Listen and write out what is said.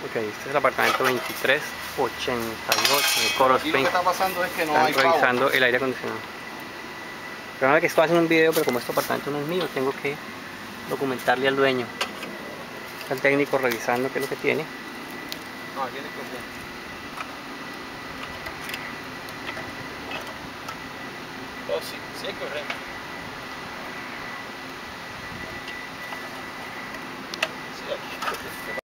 Ok, este es el apartamento 2388 de Coral Aquí lo Springs. que está pasando es que no Están hay revisando power. el aire acondicionado. Pero que estoy haciendo un video, pero como este apartamento no es mío, tengo que documentarle al dueño. Está el técnico revisando qué es lo que tiene. No, aquí no hay corriente. Oh, sí, sí hay corriente.